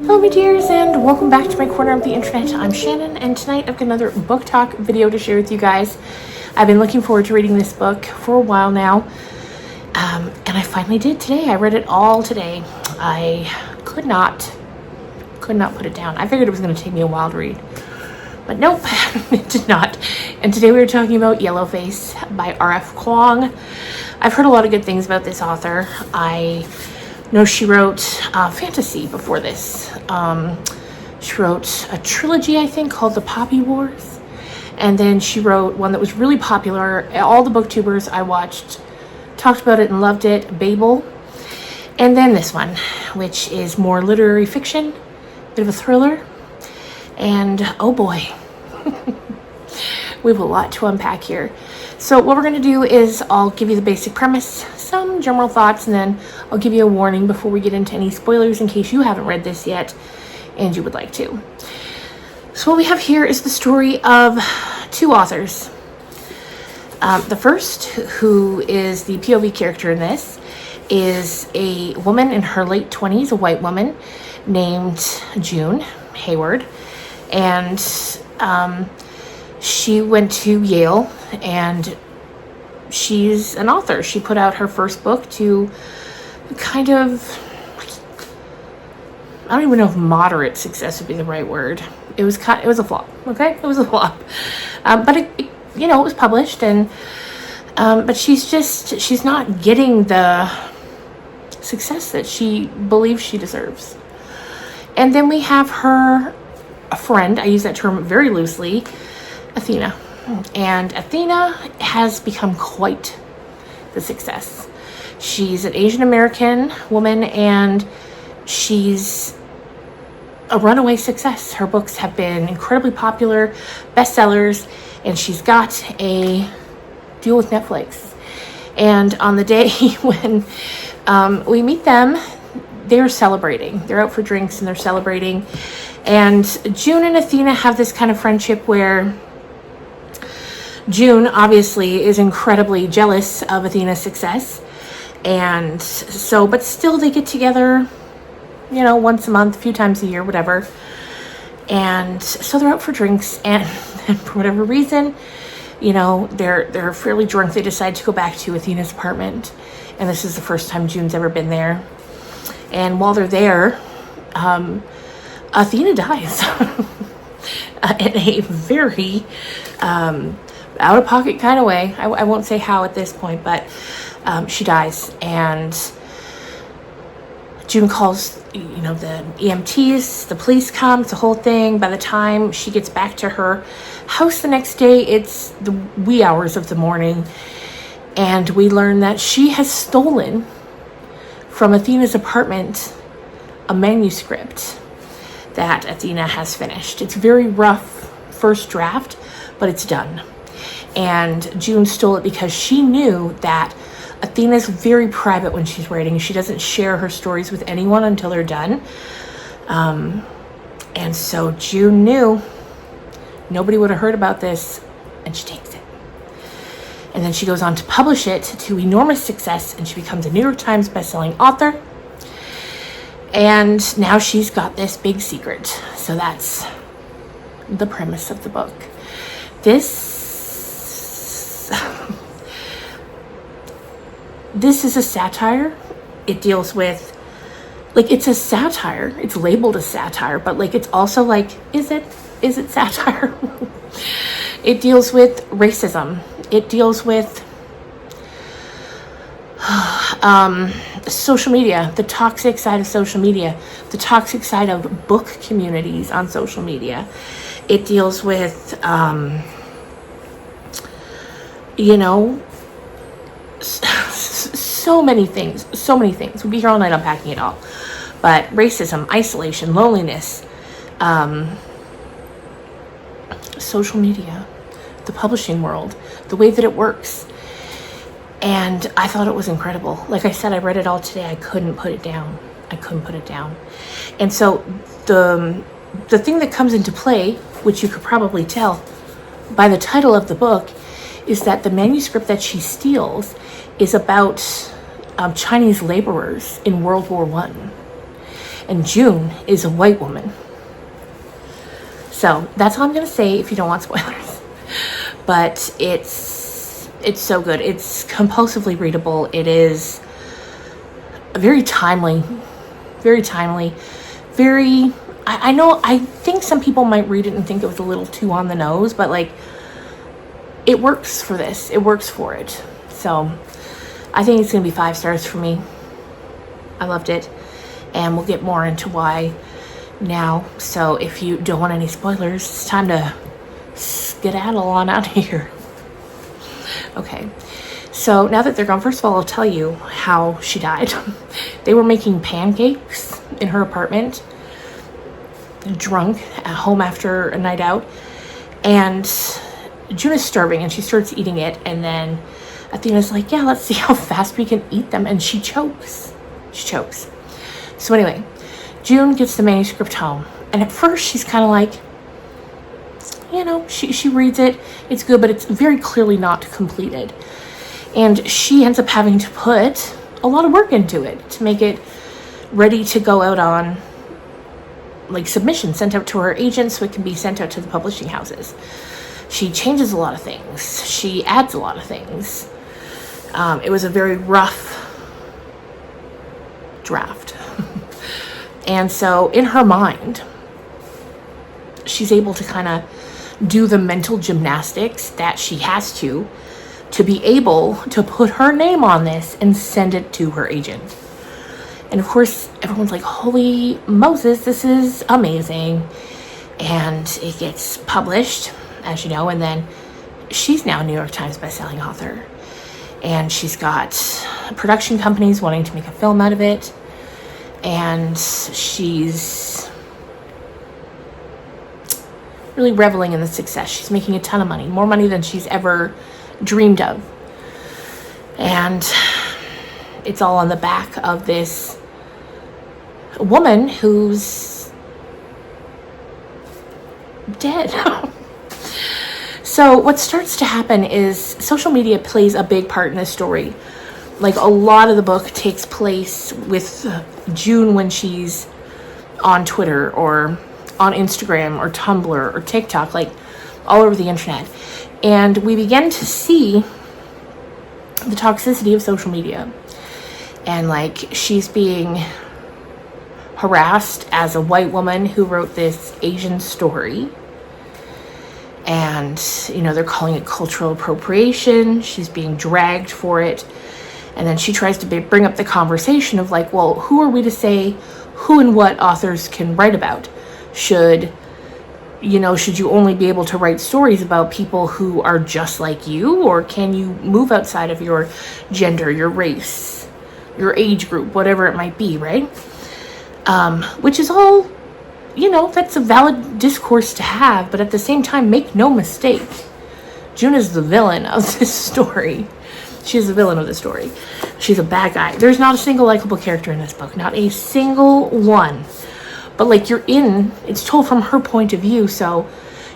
Hello my dears, and welcome back to my corner of the internet. I'm Shannon, and tonight I've got another book talk video to share with you guys. I've been looking forward to reading this book for a while now, and I finally did today. I read it all today. I could not put it down. I figured it was going to take me a while to read, but nope, it did not. And today we were talking about Yellowface by R.F Kuang. I've heard a lot of good things about this author. I know she wrote fantasy before this. She wrote a trilogy, I think, called The Poppy Wars. And then she wrote one that was really popular. All the booktubers I watched talked about it and loved it, Babel. And then this one, which is more literary fiction, bit of a thriller. And oh boy, we have a lot to unpack here. So what we're going to do is I'll give you the basic premise, some general thoughts, and then I'll give you a warning before we get into any spoilers in case you haven't read this yet and you would like to. So what we have here is the story of two authors. The first, who is the POV character in this, is a woman in her late 20s, a white woman named June Hayward, and she went to Yale, and she's an author. She put out her first book to kind of, I don't even know if moderate success would be the right word. It was a flop. Okay, it was a flop, but it was published, and but she's not getting the success that she believes she deserves. And then we have a friend. I use that term very loosely, Athena. And Athena has become quite the success. She's an Asian American woman, and she's a runaway success. Her books have been incredibly popular, bestsellers, and she's got a deal with Netflix. And on the day when we meet them, they're celebrating. They're out for drinks and they're celebrating. And June and Athena have this kind of friendship where June obviously is incredibly jealous of Athena's success. And so, but still they get together, once a month, a few times a year, whatever. And so they're out for drinks, and for whatever reason, they're fairly drunk. They decide to go back to Athena's apartment. And this is the first time June's ever been there. And while they're there, Athena dies in a very out-of-pocket kind of way. I won't say how at this point, but she dies, and June calls, the EMTs, the police come, it's the whole thing. By the time she gets back to her house the next day, it's the wee hours of the morning, and we learn that she has stolen from Athena's apartment a manuscript that Athena has finished. It's very rough first draft, but it's done. And June stole it because she knew that Athena's very private when she's writing. She doesn't share her stories with anyone until they're done. And so June knew nobody would have heard about this, and she takes it. And then she goes on to publish it to enormous success, and she becomes a New York Times bestselling author. And now she's got this big secret. So that's the premise of the book. This is a satire. It deals with, it's a satire. It's labeled a satire, but it's also is it satire? It deals with racism. It deals with social media, the toxic side of social media, the toxic side of book communities on social media. It deals with, so many things. We'll be here all night unpacking it all. But racism, isolation, loneliness, social media, the publishing world, the way that it works. And I thought it was incredible. Like I said, I read it all today. I couldn't put it down. And so the thing that comes into play, which you could probably tell by the title of the book, is that the manuscript that she steals is about Chinese laborers in World War I. and June is a white woman. So that's all I'm gonna say if you don't want spoilers. But it's so good. It's compulsively readable. It is very timely, very, I know, I think some people might read it and think it was a little too on the nose, but like, it works for this. It works for it. So I think it's gonna be 5 stars for me. I loved it. And we'll get more into why now. So if you don't want any spoilers, it's time to skedaddle on out of here. Okay. So now that they're gone, first of all, I'll tell you how she died. They were making pancakes in her apartment, drunk, at home after a night out. And June is starving and she starts eating it. And then Athena's like, yeah, let's see how fast we can eat them. And she chokes. So anyway, June gets the manuscript home. And at first she's kind of like, you know, she reads it. It's good, but it's very clearly not completed. And she ends up having to put a lot of work into it to make it ready to go out on like submission, sent out to her agent so it can be sent out to the publishing houses. She changes a lot of things. She adds a lot of things. It was a very rough draft. And so in her mind, she's able to kind of do the mental gymnastics that she has to be able to put her name on this and send it to her agent. And of course, everyone's like, holy Moses, this is amazing. And it gets published, as you know, and then she's now a New York Times bestselling author. And she's got production companies wanting to make a film out of it. And she's really reveling in the success. She's making a ton of money, more money than she's ever dreamed of. And it's all on the back of this woman who's dead. So what starts to happen is social media plays a big part in this story. Like, a lot of the book takes place with June when she's on Twitter or on Instagram or Tumblr or TikTok, like all over the internet. And we begin to see the toxicity of social media. And like, she's being harassed as a white woman who wrote this Asian story. And, you know, they're calling it cultural appropriation. She's being dragged for it. And then she tries to bring up the conversation of like, well, who are we to say who and what authors can write about? Should you only be able to write stories about people who are just like you? Or can you move outside of your gender, your race, your age group, whatever it might be, right? Which is all, you know, that's a valid discourse to have. But at the same time, make no mistake, June is the villain of this story. She's the villain of the story. She's a bad guy. There's not a single likable character in this book. Not a single one. But like, it's told from her point of view, so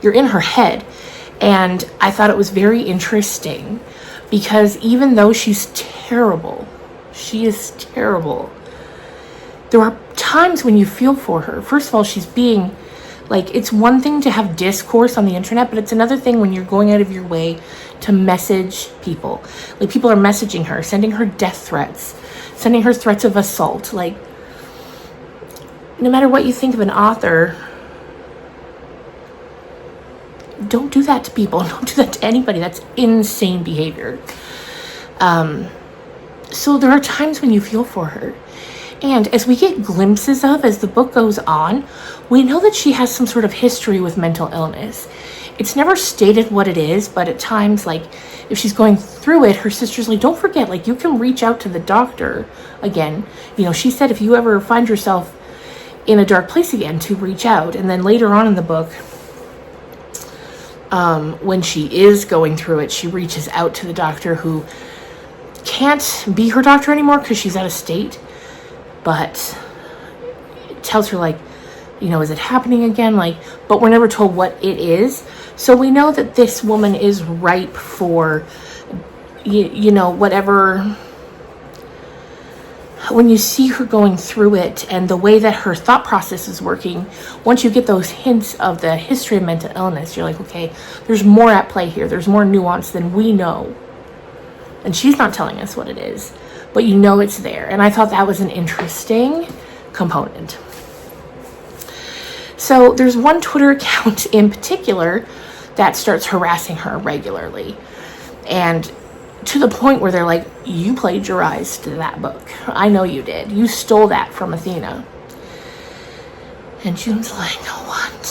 you're in her head. And I thought it was very interesting because even though she's terrible, she is terrible, there are times when you feel for her. First of all, she's being like, it's one thing to have discourse on the internet, but it's another thing when you're going out of your way to message people. Like, people are messaging her, sending her death threats, sending her threats of assault. Like, no matter what you think of an author, don't do that to people. Don't do that to anybody. That's insane behavior. So there are times when you feel for her. And as we get glimpses of, as the book goes on, we know that she has some sort of history with mental illness. It's never stated what it is, but at times, like, if she's going through it, her sister's like, don't forget, like, you can reach out to the doctor again. You know, she said if you ever find yourself in a dark place again, to reach out. And then later on in the book, when she is going through it, she reaches out to the doctor who can't be her doctor anymore because she's out of state, but tells her, like, you know, is it happening again? Like, but we're never told what it is. So we know that this woman is ripe for, you know, whatever when you see her going through it and the way that her thought process is working, once you get those hints of the history of mental illness, you're like, okay, there's more at play here. There's more nuance than we know. And she's not telling us what it is, but you know it's there. And I thought that was an interesting component. So there's one Twitter account in particular that starts harassing her regularly. And to the point where they're like, you plagiarized that book. I know you did. You stole that from Athena. And June's like, what?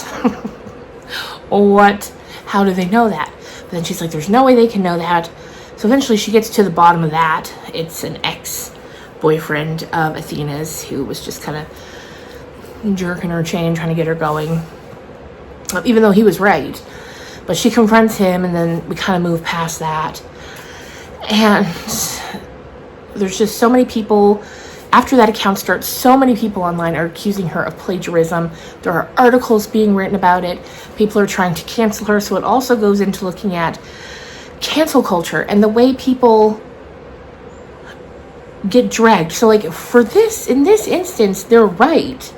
What? How do they know that? But then she's like, there's no way they can know that. So eventually she gets to the bottom of that. It's an ex-boyfriend of Athena's who was just kind of jerking her chain, trying to get her going. Even though he was right. But she confronts him, and then we kind of move past that. And there's just so many people, after that account starts, so many people online are accusing her of plagiarism. There are articles being written about it. People are trying to cancel her. So it also goes into looking at cancel culture and the way people get dragged. So like for this, in this instance, they're right.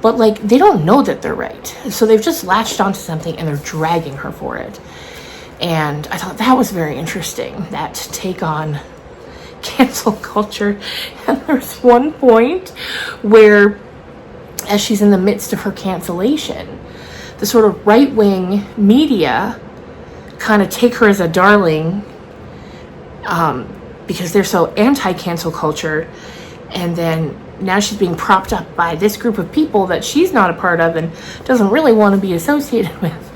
But like they don't know that they're right. So they've just latched onto something and they're dragging her for it. And I thought that was very interesting, that take on cancel culture. And there's one point where, as she's in the midst of her cancellation, the sort of right-wing media kind of take her as a darling because they're so anti-cancel culture. And then now she's being propped up by this group of people that she's not a part of and doesn't really want to be associated with.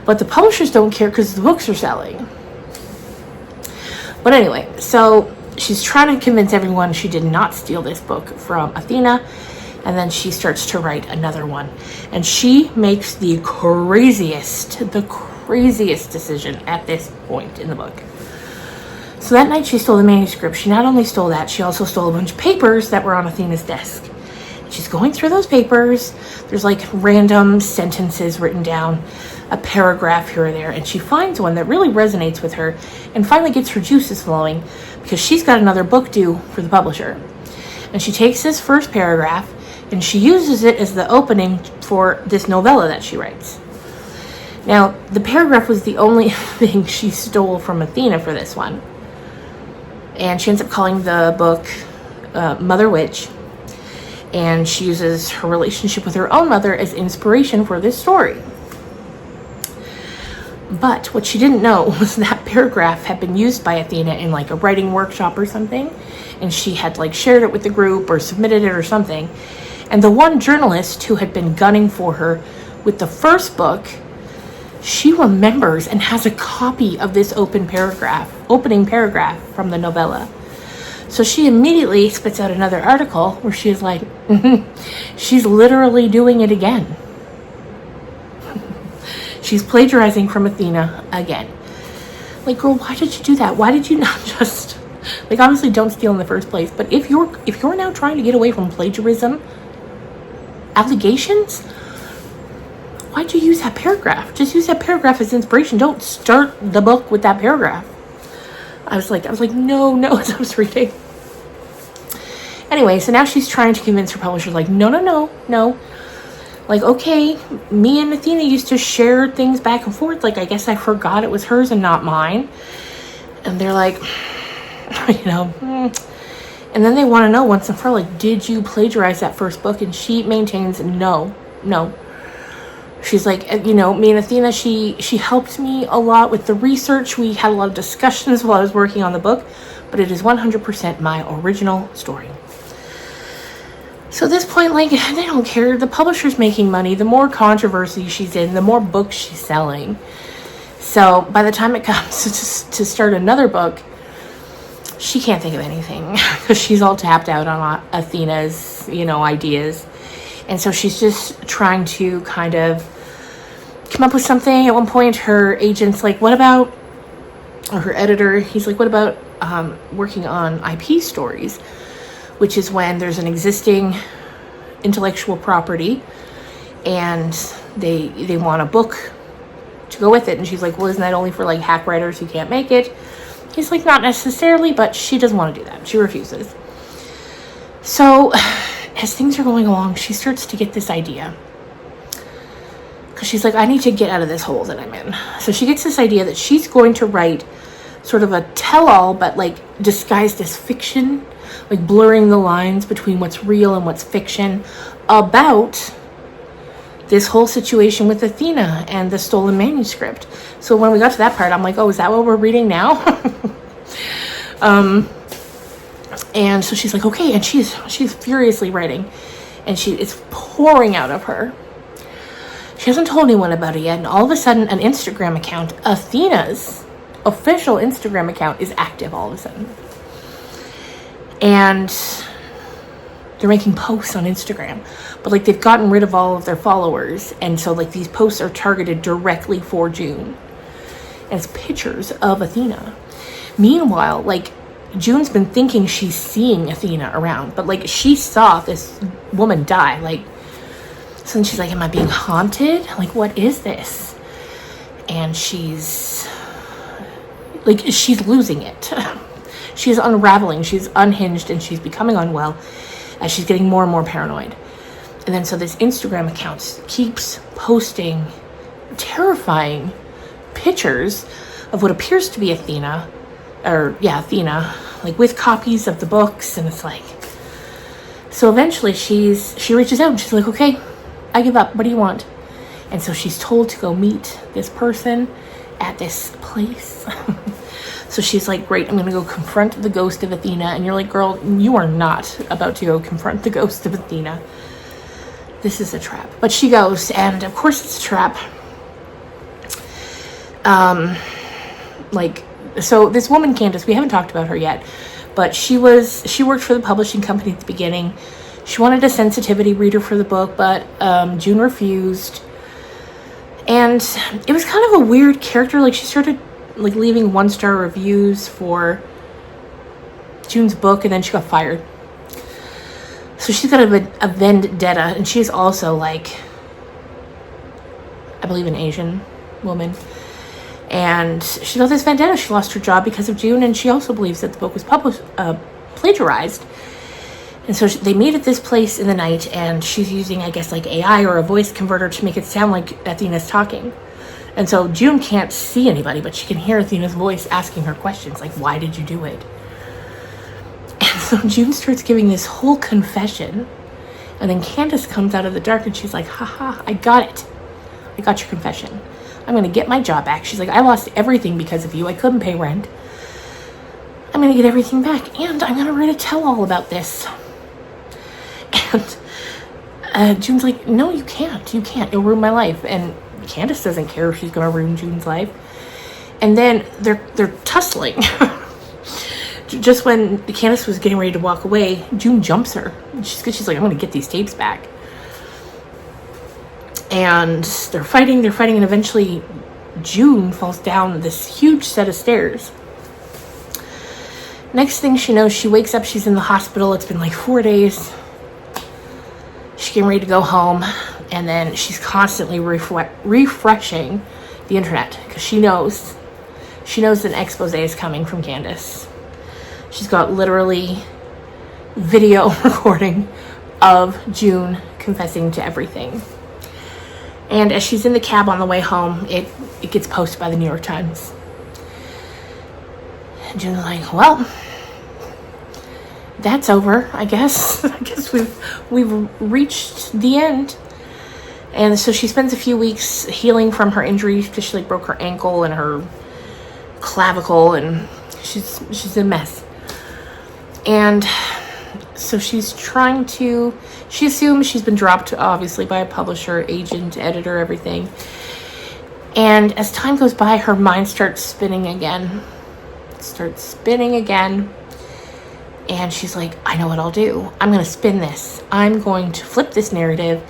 But the publishers don't care because the books are selling. But anyway, so she's trying to convince everyone she did not steal this book from Athena. And then she starts to write another one. And she makes the craziest decision at this point in the book. So that night she stole the manuscript. She not only stole that, she also stole a bunch of papers that were on Athena's desk. She's going through those papers. There's like random sentences written down, a paragraph here or there, and she finds one that really resonates with her and finally gets her juices flowing because she's got another book due for the publisher. And she takes this first paragraph and she uses it as the opening for this novella that she writes. Now, the paragraph was the only thing she stole from Athena for this one. And she ends up calling the book Mother Witch. And she uses her relationship with her own mother as inspiration for this story. But what she didn't know was that paragraph had been used by Athena in like a writing workshop or something. And she had like shared it with the group or submitted it or something. And the one journalist who had been gunning for her with the first book, she remembers and has a copy of this opening paragraph from the novella. So she immediately spits out another article where she is like, she's literally doing it again. She's plagiarizing from Athena again. Like, girl, why did you do that? Why did you not just, like, obviously don't steal in the first place, but if you're now trying to get away from plagiarism allegations, why'd you use that paragraph? Just use that paragraph as inspiration. Don't start the book with that paragraph. I was like, no, as I was reading. Anyway, so now she's trying to convince her publisher, like, no. Like, okay, me and Athena used to share things back and forth. Like, I guess I forgot it was hers and not mine. And they're like, And then they want to know once and for all, like, did you plagiarize that first book? And she maintains, no. She's like, me and Athena, she helped me a lot with the research. We had a lot of discussions while I was working on the book, but it is 100% my original story. So at this point, like, they don't care. The publisher's making money. The more controversy she's in, the more books she's selling. So by the time it comes to start another book, she can't think of anything because she's all tapped out on Athena's, ideas. And so she's just trying to kind of come up with something. At one point, her agent's like, what about, or her editor, he's like, what about working on IP stories? Which is when there's an existing intellectual property and they want a book to go with it. And she's like, well, isn't that only for like hack writers who can't make it? He's like, not necessarily, but she doesn't want to do that. She refuses. So as things are going along, she starts to get this idea. Because she's like, I need to get out of this hole that I'm in. So she gets this idea that she's going to write sort of a tell-all, but like disguised as fiction, like blurring the lines between what's real and what's fiction, about this whole situation with Athena and the stolen manuscript. So when we got to that part, I'm like, oh, is that what we're reading now? And so she's like, okay, and she's furiously writing, and it's pouring out of her. She hasn't told anyone about it yet, and all of a sudden an Instagram account, Athena's official Instagram account, is active all of a sudden. And they're making posts on Instagram, but like they've gotten rid of all of their followers, and so like these posts are targeted directly for June. And it's pictures of Athena. Meanwhile, like June's been thinking she's seeing Athena around, but like she saw this woman die, like. So then she's like, am I being haunted? Like, what is this? And she's losing it. She's unraveling, she's unhinged, and she's becoming unwell as she's getting more and more paranoid. And then so this Instagram account keeps posting terrifying pictures of what appears to be Athena, like with copies of the books. And it's like, so eventually she reaches out and she's like, okay, I give up. What do you want? And so she's told to go meet this person at this place. So she's like, great, I'm going to go confront the ghost of Athena. And you're like, girl, you are not about to go confront the ghost of Athena. This is a trap. But she goes, and of course it's a trap. So this woman, Candace, we haven't talked about her yet, but she worked for the publishing company at the beginning. She wanted a sensitivity reader for the book, but June refused. And it was kind of a weird character. Like, she started like leaving 1-star reviews for June's book, and then she got fired. So she's got a vendetta, and she's also like, I believe, an Asian woman. And she got this vendetta. She lost her job because of June, and she also believes that the book was plagiarized. And so they meet at this place in the night, and she's using, I guess, like AI or a voice converter to make it sound like Athena's talking. And so June can't see anybody, but she can hear Athena's voice asking her questions, like, why did you do it? And so June starts giving this whole confession, and then Candace comes out of the dark, and she's like, haha, I got it. I got your confession. I'm going to get my job back. She's like, I lost everything because of you. I couldn't pay rent. I'm going to get everything back, and I'm going to write a tell-all about this. And June's like, no, you can't. You can't. You'll ruin my life. And Candace doesn't care if she's going to ruin June's life. And then they're tussling. Just when Candace was getting ready to walk away, June jumps her. She's like, I'm going to get these tapes back. And they're fighting, and eventually June falls down this huge set of stairs. Next thing she knows, she wakes up, she's in the hospital. It's been like 4 days. She's getting ready to go home, and then she's constantly refreshing the internet because she knows an expose is coming from Candace. She's got literally video recording of June confessing to everything. And as she's in the cab on the way home, it gets posted by the New York Times. And June's like, well, that's over, I guess. I guess we've reached the end. And so she spends a few weeks healing from her injuries because she like broke her ankle and her clavicle, and she's a mess. And so she assumes she's been dropped, obviously, by a publisher, agent, editor, everything. And as time goes by, her mind starts spinning again. And she's like, I know what I'll do. I'm going to spin this. I'm going to flip this narrative.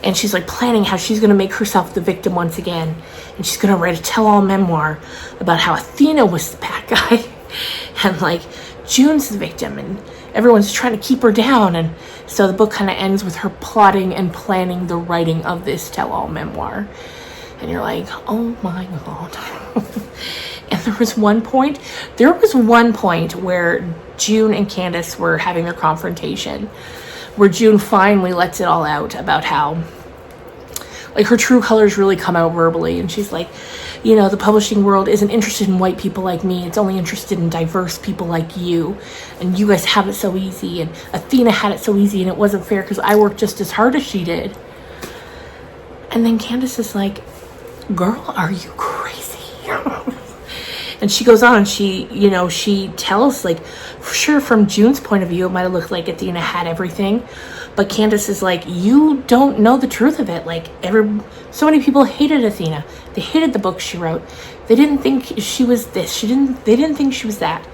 And she's like planning how she's going to make herself the victim once again. And she's going to write a tell-all memoir about how Athena was the bad guy. And like, June's the victim. And everyone's trying to keep her down. And so the book kind of ends with her plotting and planning the writing of this tell-all memoir. And you're like, oh my God. And there was one point where June and Candace were having their confrontation, where June finally lets it all out about how, like, her true colors really come out verbally. And she's like, you know, the publishing world isn't interested in white people like me. It's only interested in diverse people like you. And you guys have it so easy. And Athena had it so easy, and it wasn't fair because I worked just as hard as she did. And then Candace is like, girl, are you crazy? And she goes on and she, you know, she tells, like, for sure from June's point of view, it might have looked like Athena had everything. But Candace is like, you don't know the truth of it. Like, so many people hated Athena. They hated the books she wrote. They didn't think she was this. They didn't think she was that.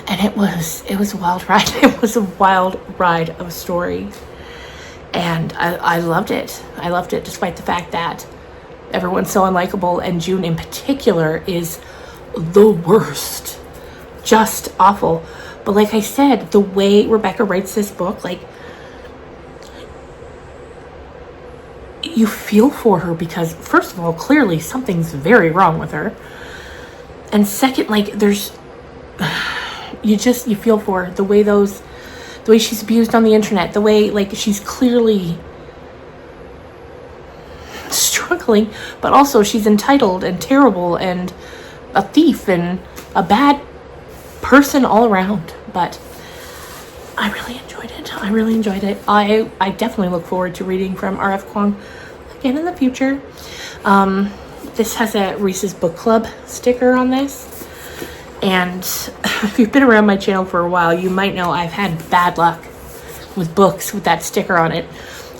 And it was a wild ride. It was a wild ride of a story. And I loved it. I loved it, despite the fact that everyone's so unlikable, and June in particular is the worst. Just awful. But like I said, the way Rebecca writes this book, like, you feel for her because, first of all, clearly something's very wrong with her. And second, like, you feel for her. The way she's abused on the internet, the way, like, she's clearly struggling, but also she's entitled and terrible and a thief and a bad person all around. But I really enjoyed it. I definitely look forward to reading from R.F Kuang again in the future. This has a Reese's Book Club sticker on this, and if you've been around my channel for a while, you might know I've had bad luck with books with that sticker on it.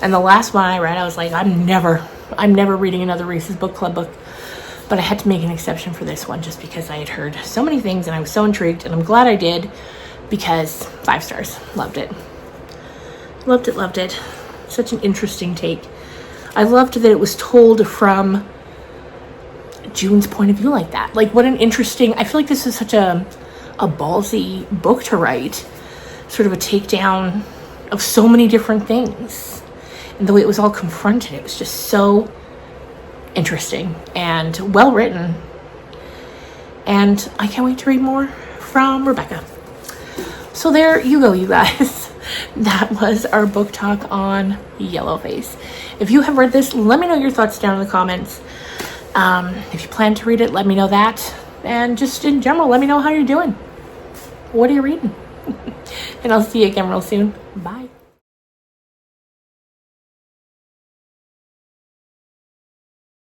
And the last one I read, I was like, I'm never reading another Reese's Book Club book. But I had to make an exception for this one just because I had heard so many things and I was so intrigued, and I'm glad I did, because 5 stars. Loved it. Loved it. Such an interesting take. I loved that it was told from June's point of view like that. Like, what an interesting, I feel like this is such a ballsy book to write. Sort of a takedown of so many different things. And the way it was all confronted, it was just so interesting and well written. And I can't wait to read more from Rebecca. So there you go, you guys. That was our book talk on Yellowface. If you have read this, let me know your thoughts down in the comments. If you plan to read it, let me know that. And just in general, let me know how you're doing. What are you reading? And I'll see you again real soon. Bye.